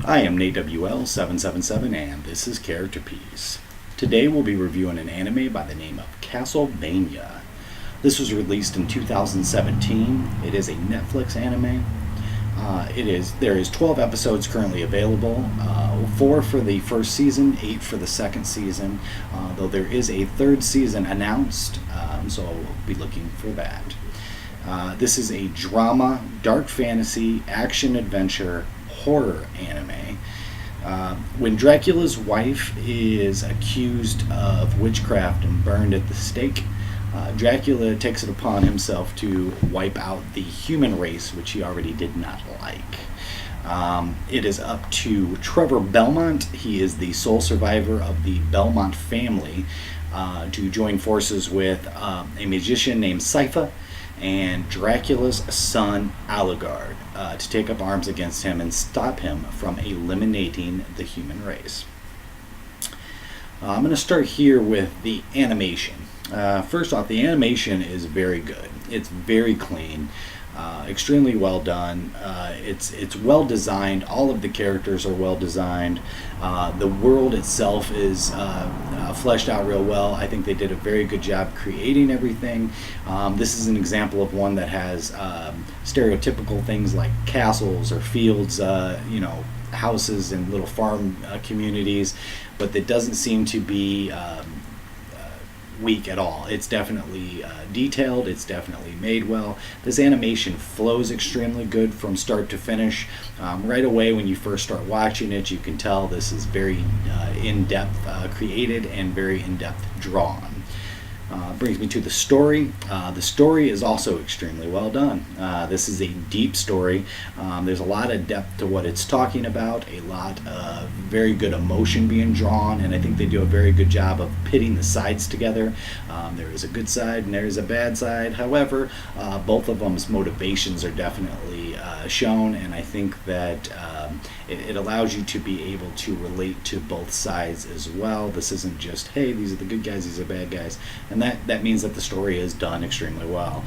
I am NateWL777 and this is Character Piece. Today we'll be reviewing an anime by the name of Castlevania. This was released in 2017. It is a Netflix anime. There is 12 episodes currently available, 4 for the first season, 8 for the second season, though there is a third season announced, so we'll be looking for that. This is a drama, dark fantasy, action-adventure, horror anime. When Dracula's wife is accused of witchcraft and burned at the stake, Dracula takes it upon himself to wipe out the human race, which he already did not like. It is up to Trevor Belmont. He is the sole survivor of the Belmont family, to join forces with a magician named Sypha and Dracula's son Alucard, to take up arms against him and stop him from eliminating the human race. I'm going to start here with the animation. First off, the animation is very good. It's very clean, extremely well done. It's well designed. All of the characters are well designed. The world itself is fleshed out real well. I think they did a very good job creating everything. This is an example of one that has stereotypical things like castles or fields, houses and little farm communities, but it doesn't seem to be weak at all. It's definitely detailed. It's definitely made well. This animation flows extremely good from start to finish. Right away when you first start watching it, you can tell this is very in-depth created and very in-depth drawn. Brings me to the story. The story is also extremely well done. This is a deep story. There's a lot of depth to what it's talking about, a lot of very good emotion being drawn, and I think they do a very good job of pitting the sides together. There is a good side and there is a bad side. However, both of them's motivations are definitely shown, and I think that it allows you to be able to relate to both sides as well. This isn't just, hey, these are the good guys, these are bad guys, and that means that the story is done extremely well.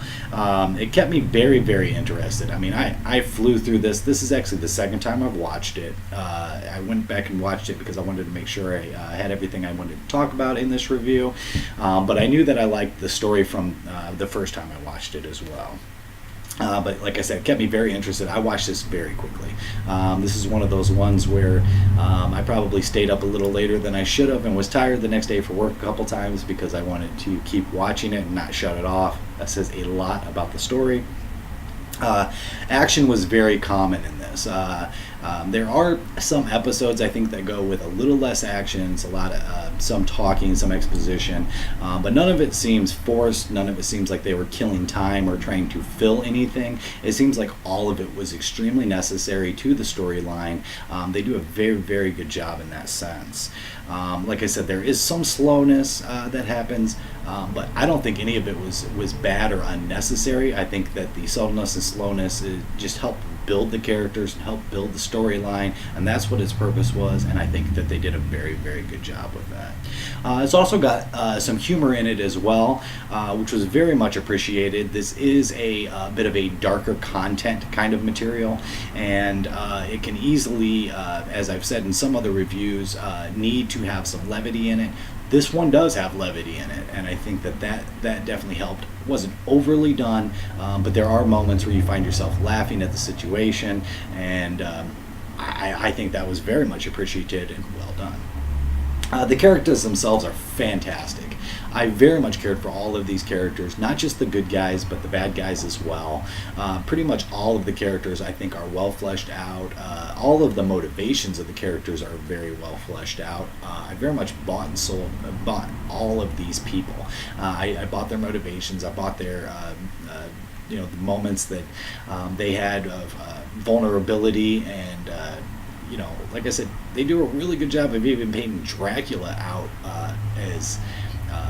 It kept me very, very interested. I mean, I flew through this. This is actually the second time I've watched it. I went back and watched it because I wanted to make sure I had everything I wanted to talk about in this review, but I knew that I liked the story from the first time I watched it as well. But like I said, it kept me very interested. I watched this very quickly. This is one of those ones where I probably stayed up a little later than I should have and was tired the next day for work a couple times because I wanted to keep watching it and not shut it off. That says a lot about the story. Action was very common in this. There are some episodes I think that go with a little less action. It's a lot of some talking, some exposition, but none of it seems forced. None of it seems like they were killing time or trying to fill anything. It seems like all of it was extremely necessary to the storyline. They do a very, very good job in that sense. Like I said, there is some slowness that happens, but I don't think any of it was bad or unnecessary. I think that the subtleness and slowness just helped build the characters and help build the storyline, and that's what its purpose was, and I think that they did a very, very good job with that. It's also got some humor in it as well, which was very much appreciated. This is a bit of a darker content kind of material, and it can easily, as I've said in some other reviews, need to have some levity in it. This one does have levity in it, and I think that definitely helped. It wasn't overly done, but there are moments where you find yourself laughing at the situation, and I think that was very much appreciated and well done. The characters themselves are fantastic. I very much cared for all of these characters, not just the good guys, but the bad guys as well. Pretty much all of the characters, I think, are well fleshed out. All of the motivations of the characters are very well fleshed out. I very much bought all of these people. I bought their motivations. I bought their the moments that they had of vulnerability and like I said, they do a really good job of even painting Dracula out as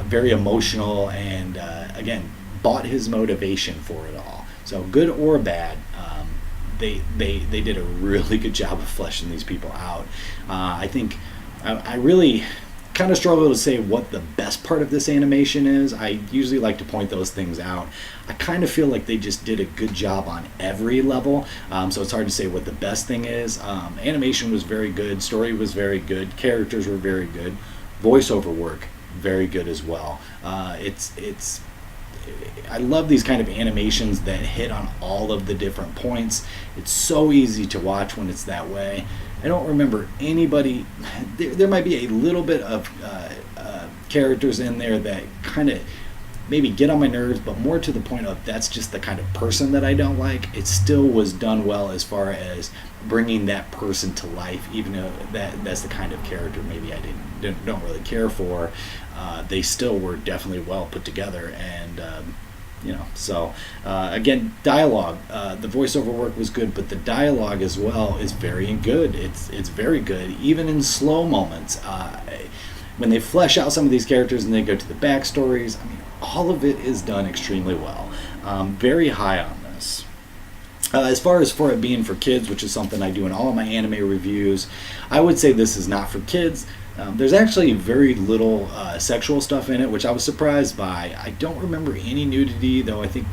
very emotional and again bought his motivation for it all. So good or bad, they did a really good job of fleshing these people out. I think I really kind of struggle to say what the best part of this animation is. I usually like to point those things out. I kind of feel like they just did a good job on every level, so it's hard to say what the best thing is. Animation was very good, story was very good, characters were very good, voiceover work very good as well. I love these kind of animations that hit on all of the different points. It's so easy to watch when it's that way. I don't remember anybody. There might be a little bit of characters in there that kind of maybe get on my nerves, but more to the point of that's just the kind of person that I don't like. It still was done well as far as bringing that person to life, even though that's the kind of character maybe I don't really care for. They still were definitely well put together, and again, dialogue. The voiceover work was good, but the dialogue as well is very good. It's very good, even in slow moments. When they flesh out some of these characters and they go to the backstories, I mean, all of it is done extremely well. Very high on this. As far as for it being for kids, which is something I do in all of my anime reviews, I would say this is not for kids. There's actually very little sexual stuff in it, which I was surprised by. I don't remember any nudity, though I think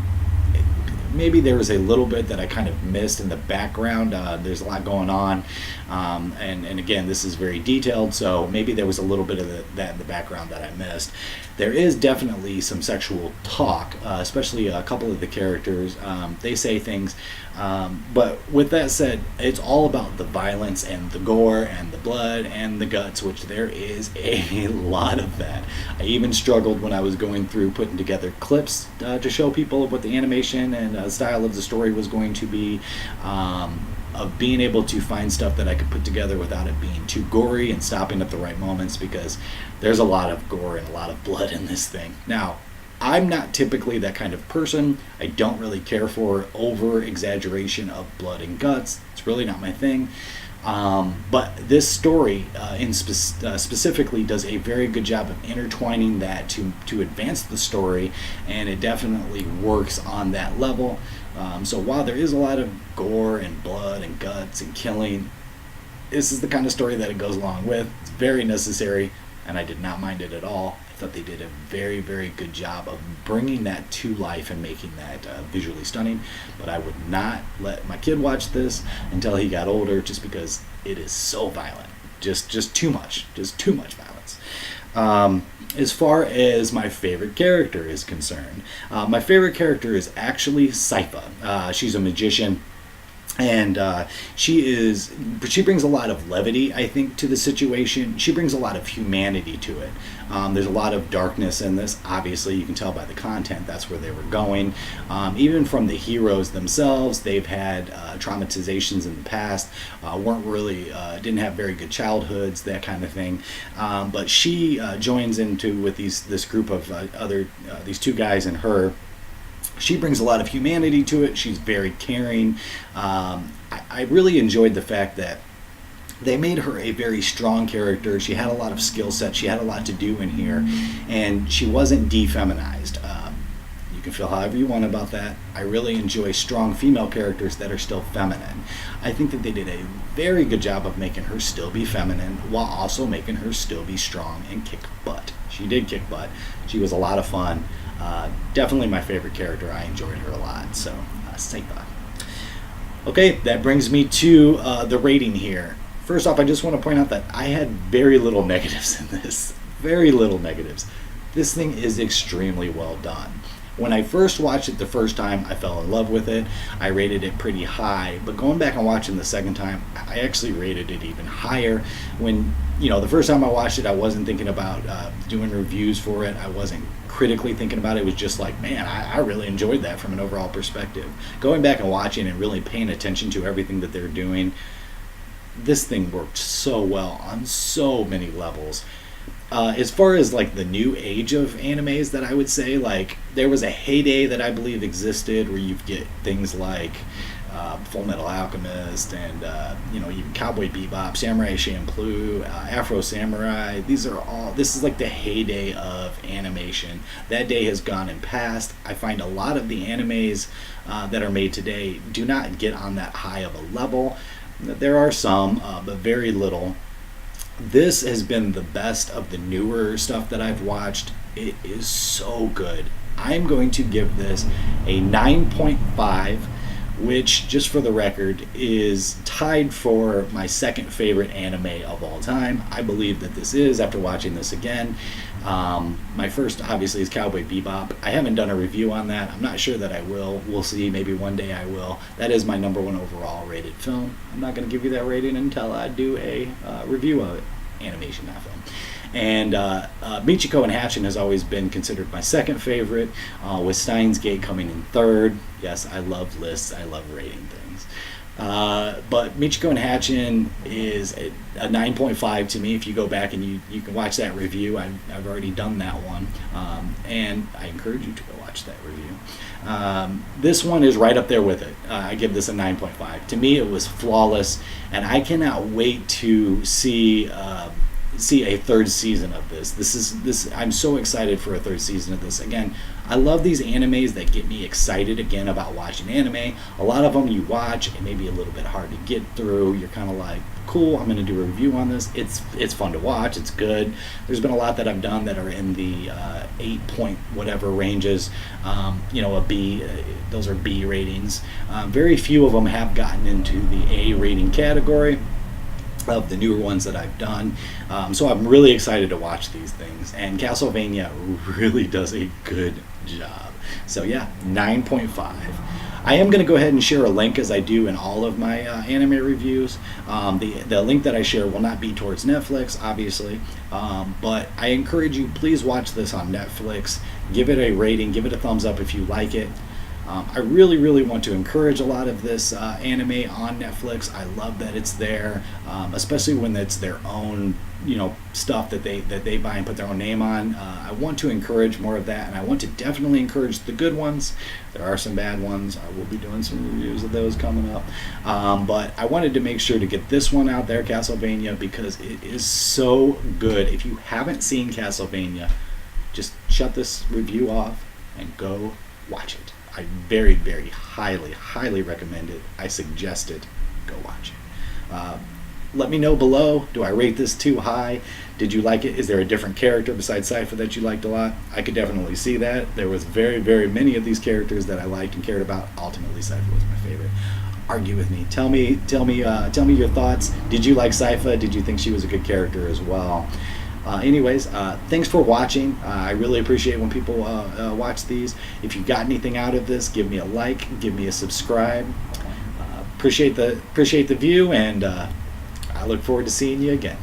maybe there was a little bit that I kind of missed in the background. There's a lot going on, and again, this is very detailed, so maybe there was a little bit of that in the background that I missed. There is definitely some sexual talk, especially a couple of the characters. They say things, but with that said, it's all about the violence and the gore and the blood and the guts, which there is a lot of that. I even struggled when I was going through putting together clips to show people what the animation and style of the story was going to be, of being able to find stuff that I could put together without it being too gory and stopping at the right moments, because there's a lot of gore and a lot of blood in this thing. Now, I'm not typically that kind of person. I don't really care for over exaggeration of blood and guts. It's really not my thing. But this story specifically does a very good job of intertwining that to advance the story, and it definitely works on that level. So while there is a lot of gore and blood and guts and killing, this is the kind of story that it goes along with. It's very necessary, and I did not mind it at all. I thought they did a very, very good job of bringing that to life and making that visually stunning. But I would not let my kid watch this until he got older, just because it is so violent. Just too much. Just too much violence. As far as my favorite character is concerned, my favorite character is actually Sypha. She's a magician. And she brings a lot of levity, I think, to the situation. She brings a lot of humanity to it. There's a lot of darkness in this. Obviously, you can tell by the content that's where they were going. Even from the heroes themselves, they've had traumatizations in the past, didn't have very good childhoods, that kind of thing. But she joins into with this group of these two guys and her. She brings a lot of humanity to it. She's very caring. I really enjoyed the fact that they made her a very strong character. She had a lot of skill set. She had a lot to do in here, and she wasn't defeminized. You can feel however you want about that. I really enjoy strong female characters that are still feminine. I think that they did a very good job of making her still be feminine while also making her still be strong and kick butt. She did kick butt. She was a lot of fun. Definitely my favorite character. I enjoyed her a lot. So, Sypha. Okay, that brings me to the rating here. First off, I just want to point out that I had very little negatives in this. Very little negatives. This thing is extremely well done. When I first watched it the first time, I fell in love with it. I rated it pretty high, but going back and watching the second time, I actually rated it even higher. When, the first time I watched it, I wasn't thinking about doing reviews for it. I wasn't critically thinking about it. It was just like, man, I really enjoyed that from an overall perspective. Going back and watching and really paying attention to everything that they're doing, this thing worked so well on so many levels. As far as like the new age of animes, that I would say, like, there was a heyday that I believe existed where you get things like Full Metal Alchemist and even Cowboy Bebop, Samurai Champloo, Afro Samurai. This is like the heyday of animation. That day has gone and passed. I find a lot of the animes that are made today do not get on that high of a level. There are some, but very little. This has been the best of the newer stuff that I've watched. It is so good. I'm going to give this a 9.5, which, just for the record, is tied for my second favorite anime of all time. I believe that this is, after watching this again. My first, obviously, is Cowboy Bebop. I haven't done a review on that. I'm not sure that I will. We'll see. Maybe one day I will. That is my number one overall rated film. I'm not going to give you that rating until I do a review of it. Animation, not film. And Michiko and Hatchin has always been considered my second favorite, with Steins Gate coming in third. Yes, I love lists. I love rating things. But Michiko and Hatchin is a 9.5 to me. If you go back and you can watch that review, I've already done that one. And I encourage you to go watch that review. This one is right up there with it. I give this a 9.5. To me, it was flawless, and I cannot wait to see a third season of this. I'm so excited for a third season of this. Again, I love these animes that get me excited again about watching anime. A lot of them you watch, it may be a little bit hard to get through. You're kind of like, cool, I'm going to do a review on this. It's fun to watch. It's good. There's been a lot that I've done that are in the 8 point whatever ranges. A B. Those are B ratings. Very few of them have gotten into the A rating category of the newer ones that I've done. So I'm really excited to watch these things. And Castlevania really does a good job. So yeah, 9.5. I am going to go ahead and share a link, as I do in all of my anime reviews. The link that I share will not be towards Netflix, obviously, but I encourage you, please watch this on Netflix. Give it a rating, give it a thumbs up if you like it. I really, really want to encourage a lot of this anime on Netflix. I love that it's there, especially when it's their own, stuff that they buy and put their own name on. I want to encourage more of that, and I want to definitely encourage the good ones. There are some bad ones. I will be doing some reviews of those coming up. But I wanted to make sure to get this one out there, Castlevania, because it is so good. If you haven't seen Castlevania, just shut this review off and go watch it. I very, very highly, highly recommend it. I suggest it. Go watch it. Let me know below. Do I rate this too high? Did you like it? Is there a different character besides Sypha that you liked a lot? I could definitely see that. There was very, very many of these characters that I liked and cared about. Ultimately, Sypha was my favorite. Argue with me. Tell me your thoughts. Did you like Sypha? Did you think she was a good character as well? Anyways, thanks for watching. I really appreciate when people watch these. If you got anything out of this, give me a like, give me a subscribe. Appreciate the view, and I look forward to seeing you again.